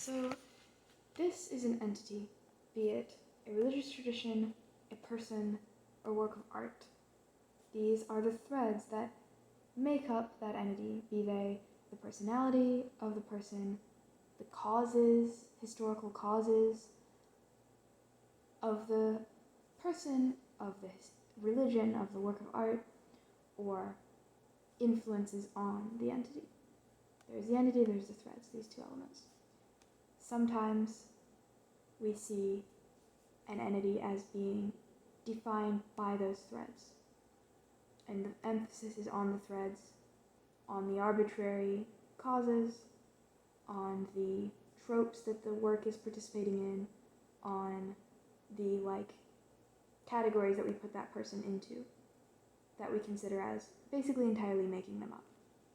So this is an entity, be it a religious tradition, a person, or work of art. These are the threads that make up that entity, be they the personality of the person, the causes, historical causes of the person, of the religion, of the work of art, or influences on the entity. There's the entity, there's the threads, these two elements. Sometimes we see an entity as being defined by those threads, and the emphasis is on the threads, on the arbitrary causes, on the tropes that the work is participating in, on the categories that we put that person into, that we consider as basically entirely making them up.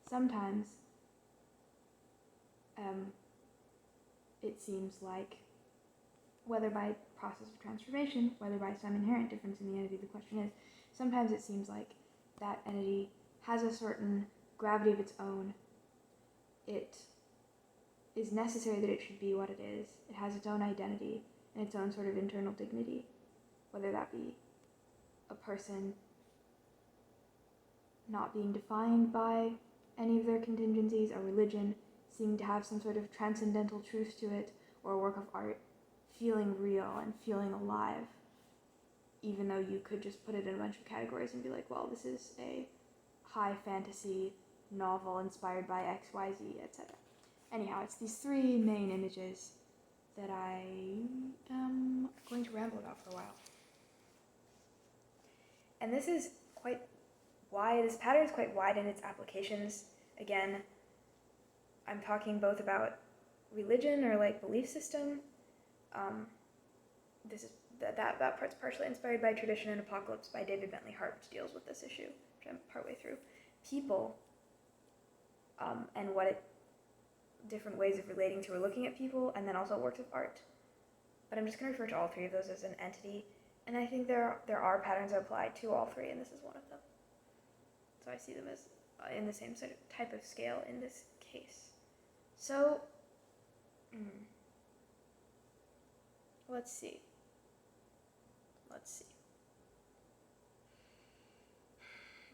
Sometimes it seems like, whether by process of transformation, whether by some inherent difference in the entity, the question is, sometimes it seems like that entity has a certain gravity of its own. It is necessary that it should be what it is. It has its own identity and its own sort of internal dignity, whether that be a person not being defined by any of their contingencies, a religion seeming to have some sort of transcendental truth to it, or a work of art feeling real and feeling alive, even though you could just put it in a bunch of categories and be like, well, this is a high fantasy novel inspired by XYZ, etc. Anyhow, it's these three main images that I am going to ramble about for a while. And this is quite wide, this pattern is quite wide in its applications. Again, I'm talking both about religion or belief system. This is that part's partially inspired by Tradition and Apocalypse by David Bentley Hart, which deals with this issue, which I'm partway through. People, and different ways of relating to or looking at people, and then also works of art. But I'm just going to refer to all three of those as an entity, and I think there are patterns that apply to all three, and this is one of them. So I see them as in the same sort of type of scale in this case. So, let's see.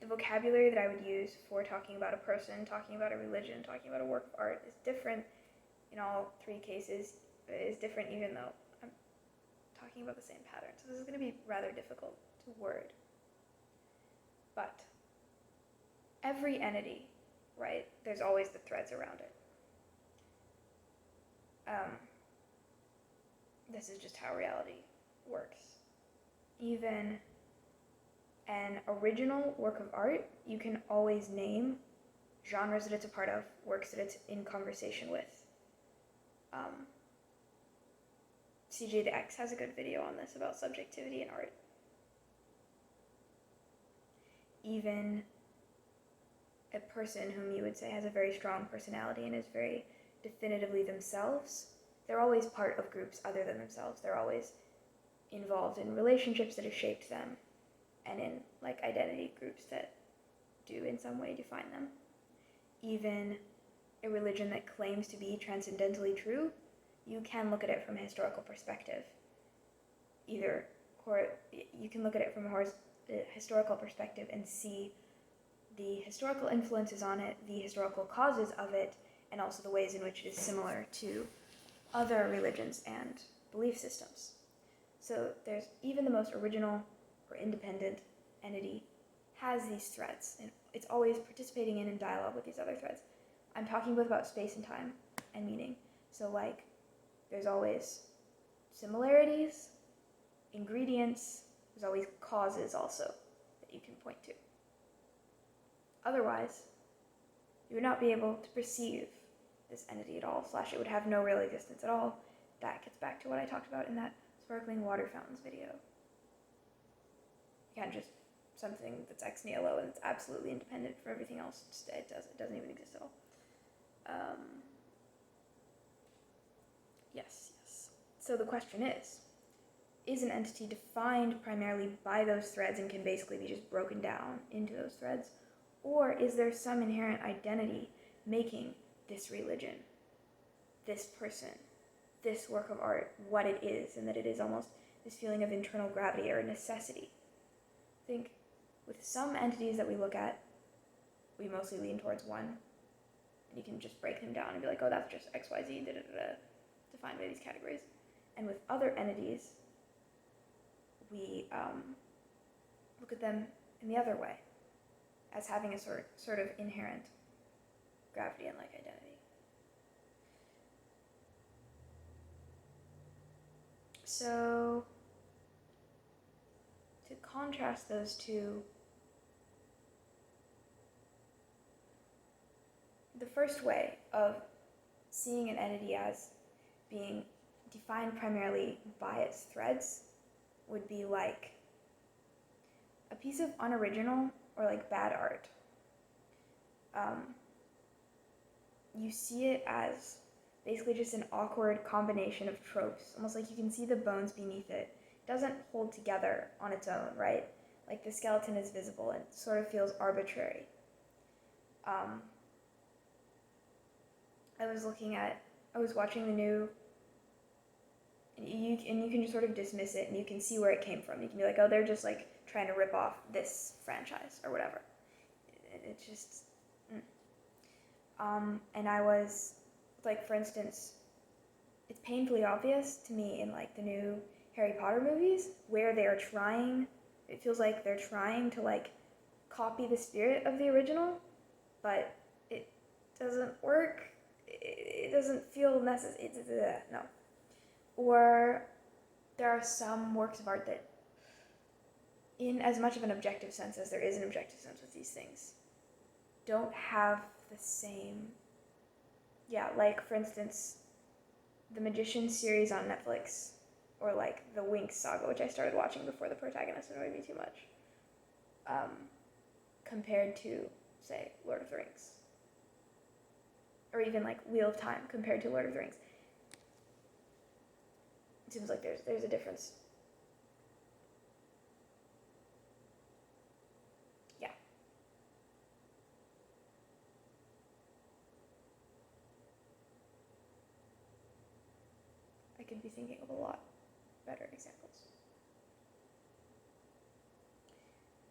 The vocabulary that I would use for talking about a person, talking about a religion, talking about a work of art is different in all three cases. It is different even though I'm talking about the same pattern. So this is going to be rather difficult to word. But every entity, right, there's always the threads around it. This is just how reality works. Even an original work of art, you can always name genres that it's a part of, works that it's in conversation with. CJ the X has a good video on this about subjectivity in art. Even a person whom you would say has a very strong personality and is very definitively themselves, they're always part of groups other than themselves. They're always involved in relationships that have shaped them, and in identity groups that do in some way define them. Even a religion that claims to be transcendentally true, you can look at it from a historical perspective. You can look at it from a historical perspective and see the historical influences on it, the historical causes of it, and also the ways in which it is similar to other religions and belief systems. So there's even the most original or independent entity has these threads, and it's always participating in dialogue with these other threads. I'm talking both about space and time and meaning. So there's always similarities, ingredients, there's always causes also that you can point to. Otherwise, you would not be able to perceive this entity at all, / it would have no real existence at all. That gets back to what I talked about in that sparkling water fountains video. You can't just something that's ex nihilo and it's absolutely independent from everything else. It doesn't even exist at all. Yes. So the question is an entity defined primarily by those threads and can basically be just broken down into those threads? Or is there some inherent identity making this religion, this person, this work of art what it is, and that it is almost this feeling of internal gravity or necessity. I think with some entities that we look at, we mostly lean towards one, and you can just break them down and be like, oh, that's just X, Y, Z, defined by these categories. And with other entities, we look at them in the other way, as having a sort of inherent gravity and like identity. So, to contrast those two, the first way of seeing an entity as being defined primarily by its threads would be like a piece of unoriginal or like bad art. You see it as basically just an awkward combination of tropes, almost like you can see the bones beneath it. It doesn't hold together on its own, right? Like the skeleton is visible and it sort of feels arbitrary. I was watching the new, and you can just sort of dismiss it and you can see where it came from. You can be like, oh, they're just like trying to rip off this franchise or whatever. It's just, and I was, like, for instance, it's painfully obvious to me in like the new Harry Potter movies where they are trying, it feels like they're trying to like copy the spirit of the original, but it doesn't work. It doesn't feel necessary. No. Or there are some works of art that, in as much of an objective sense as there is an objective sense with these things, don't have the same, like for instance, the Magician series on Netflix, or like the Winx saga, which I started watching before the protagonist annoyed me too much, compared to, say, Lord of the Rings. Or even like Wheel of Time compared to Lord of the Rings. It seems like there's a difference. Yeah. I could be thinking of a lot better examples.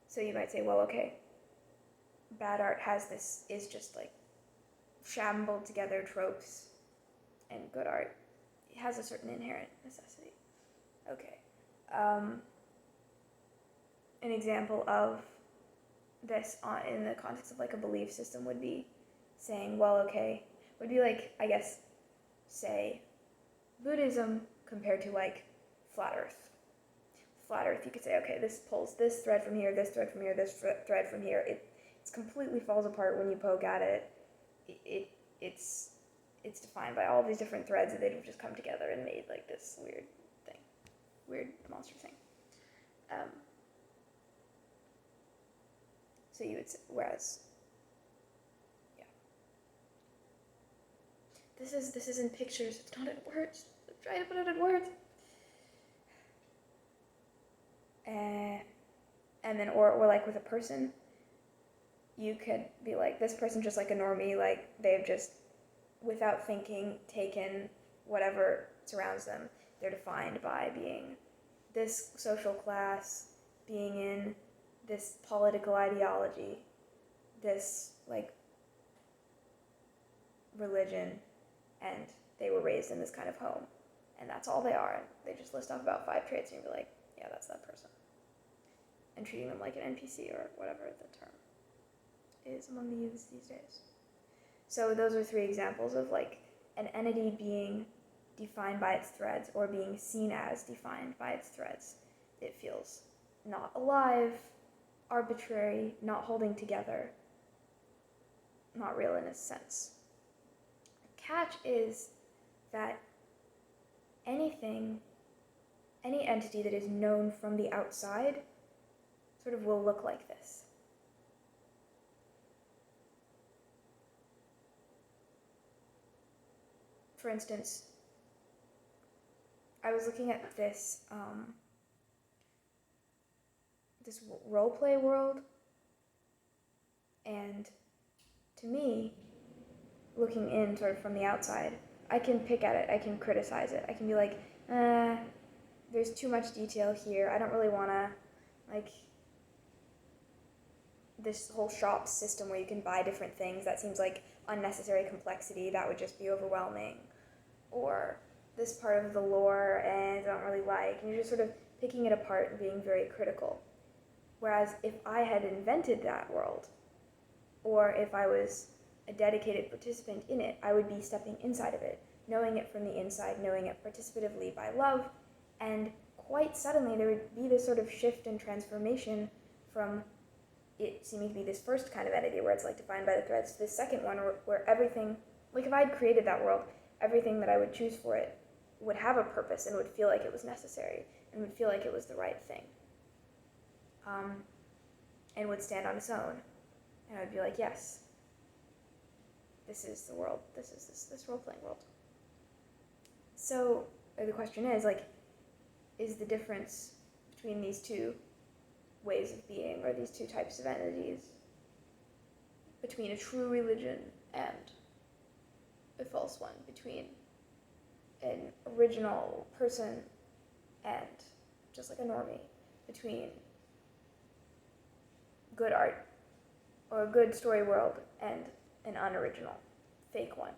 So you might say, well, okay, bad art is just like shambled together tropes, and good art, it has a certain inherent necessity. Okay. An example of this in the context of like a belief system would be saying, well, okay, would be like, I guess, say, Buddhism compared to like flat Earth. Flat Earth, you could say, okay, this pulls this thread from here, this thread from here, this thread from here. It completely falls apart when you poke at it. It's defined by all these different threads that they've just come together and made like this weird monster thing. So you would say, whereas, yeah, this is in pictures. It's not in words. I'm trying to put it in words. And then, or like with a person, you could be like, this person just like a normie, like they've just, without thinking, taken whatever surrounds them. They're defined by being this social class, being in this political ideology, this like religion, and they were raised in this kind of home. And that's all they are. They just list off about 5 traits and you'll be like, yeah, that's that person. And treating them like an NPC or whatever the term is among the youths these days. So those are 3 examples of like an entity being defined by its threads or being seen as defined by its threads. It feels not alive, arbitrary, not holding together, not real in a sense. The catch is that any entity that is known from the outside sort of will look like this. For instance, I was looking at this this role-play world, and to me, looking in sort of from the outside, I can pick at it, I can criticize it, I can be like, there's too much detail here, I don't really want to, like, this whole shop system where you can buy different things, that seems like unnecessary complexity, that would just be overwhelming. Or this part of the lore and I don't really like, and you're just sort of picking it apart and being very critical. Whereas if I had invented that world, or if I was a dedicated participant in it, I would be stepping inside of it, knowing it from the inside, knowing it participatively by love, and quite suddenly there would be this sort of shift and transformation from it seeming to be this first kind of entity where it's like defined by the threads to this second one where everything, like if I had created that world, everything that I would choose for it would have a purpose and would feel like it was necessary and would feel like it was the right thing. And would stand on its own. And I would be like, yes, this is the world, this is this role-playing world. So the question is, like, is the difference between these two ways of being, or these two types of entities, between a true religion and a false one, between an original person and just like a normie, between good art or a good story world and an unoriginal, fake one?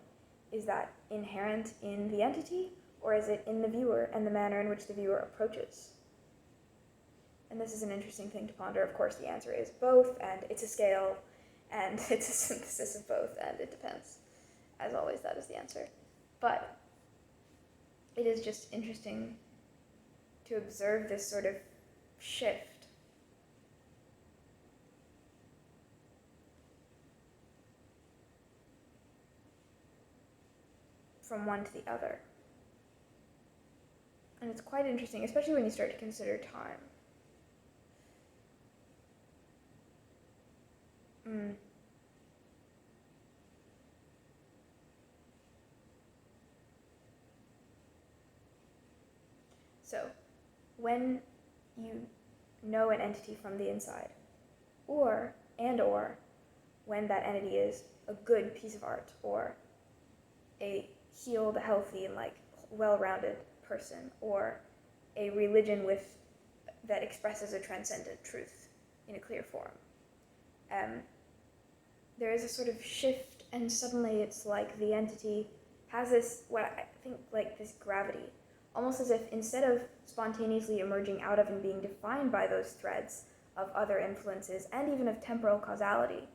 Is that inherent in the entity, or is it in the viewer and the manner in which the viewer approaches? And this is an interesting thing to ponder. Of course, the answer is both, and it's a scale, and it's a synthesis of both, and it depends. As always, that is the answer. But it is just interesting to observe this sort of shift from one to the other. And it's quite interesting, especially when you start to consider time. So, when you know an entity from the inside, or when that entity is a good piece of art, or a healed, healthy, and like well-rounded person, or a religion that expresses a transcendent truth in a clear form, there is a sort of shift, and suddenly it's like the entity has this, what I think, like this gravity, almost as if instead of spontaneously emerging out of and being defined by those threads of other influences and even of temporal causality,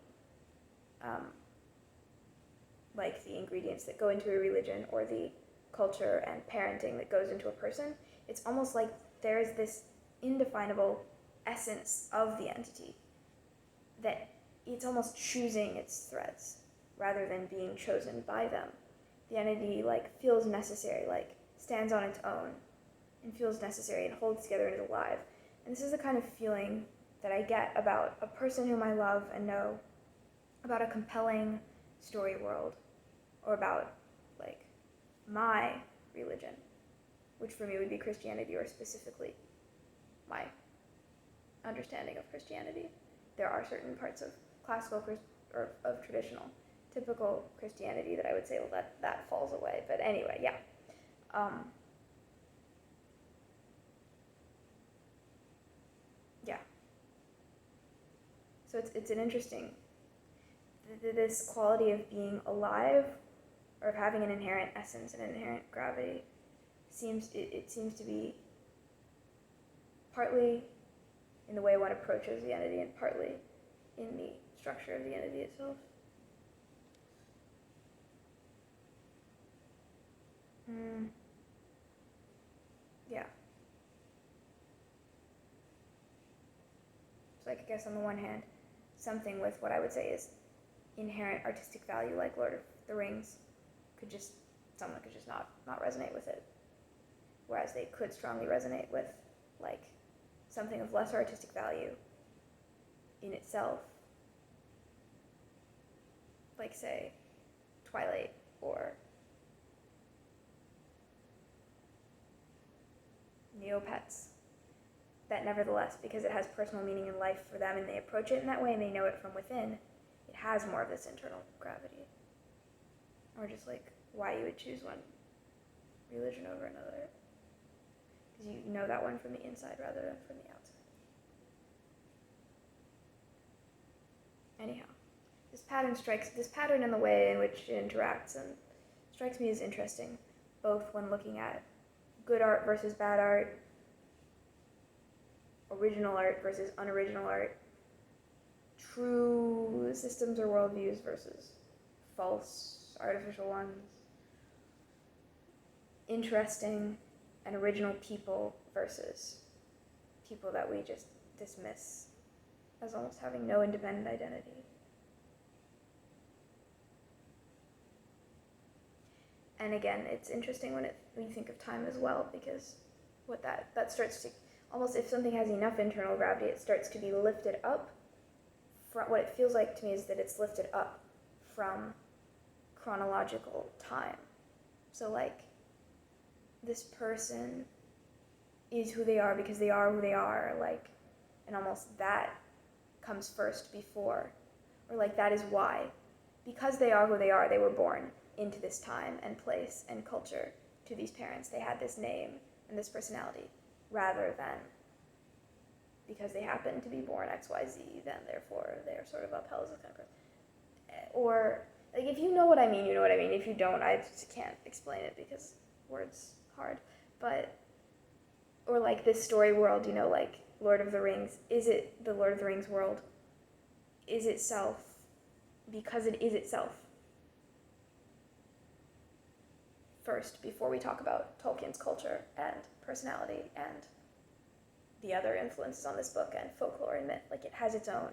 like the ingredients that go into a religion or the culture and parenting that goes into a person, it's almost like there is this indefinable essence of the entity that it's almost choosing its threads rather than being chosen by them. The entity like feels necessary, like stands on its own and feels necessary and holds together and is alive. And this is the kind of feeling that I get about a person whom I love and know, about a compelling story world, or about like my religion, which for me would be Christianity, or specifically my understanding of Christianity. There are certain parts of classical or of traditional, typical Christianity that I would say, well, that falls away. But anyway, yeah. Yeah. So it's an interesting, this quality of being alive, or of having an inherent essence and an inherent gravity, it seems to be partly in the way one approaches the entity and partly in the structure of the entity itself. Yeah. So like, I guess on the one hand, something with what I would say is inherent artistic value, like Lord of the Rings, someone could just not resonate with it. Whereas they could strongly resonate with like something of lesser artistic value in itself, like say Twilight or Neopets, that nevertheless, because it has personal meaning in life for them and they approach it in that way and they know it from within, it has more of this internal gravity. Or just like why you would choose one religion over another. Because you know that one from the inside rather than from the outside. Anyhow, this pattern in the way in which it interacts and strikes me as interesting, both when looking at good art versus bad art, original art versus unoriginal art, true systems or worldviews versus false, artificial ones, interesting and original people versus people that we just dismiss as almost having no independent identity. And again, it's interesting when you think of time as well, because what that starts to, almost if something has enough internal gravity, it starts to be lifted up. What it feels like to me is that it's lifted up from chronological time. So like, this person is who they are because they are who they are, like, and almost that comes first before, or like that is why, because they are who they are, they were born into this time and place and culture to these parents. They had this name and this personality, rather than because they happen to be born XYZ, then therefore they're sort of upheld as this kind of person. Or, like, if you know what I mean, you know what I mean. If you don't, I just can't explain it because words hard. But, or like this story world, you know, like Lord of the Rings, is it the Lord of the Rings world? Is itself because it is itself first before we talk about Tolkien's culture and personality and the other influences on this book and folklore and myth. Like, it has its own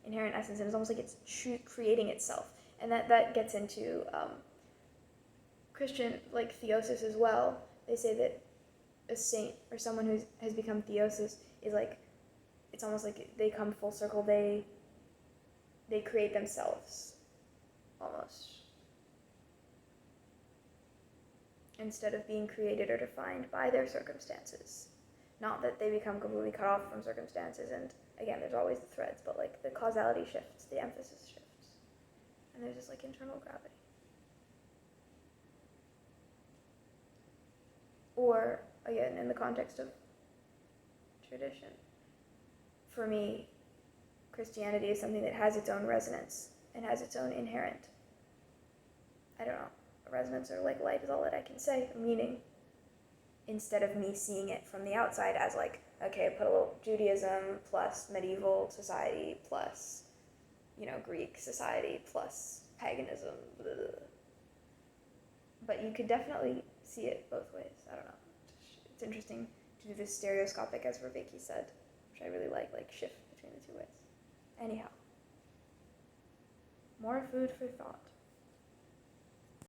inherent essence, and it's almost like it's creating itself. And that gets into Christian, like, theosis as well. They say that a saint or someone who has become theosis is like, it's almost like they come full circle. They create themselves, almost, instead of being created or defined by their circumstances. Not that they become completely cut off from circumstances, and again, there's always the threads, but like the causality shifts, the emphasis shifts, and there's this like internal gravity. Or, again, in the context of tradition, for me, Christianity is something that has its own resonance and has its own inherent, I don't know, resonance or like light is all that I can say, meaning, instead of me seeing it from the outside as like, okay, put a little Judaism plus medieval society plus, you know, Greek society plus paganism, blah, blah, blah. But you could definitely see it both ways. I don't know. It's interesting to do this stereoscopic, as Rebecca said, which I really like shift between the two ways. Anyhow, more food for thought.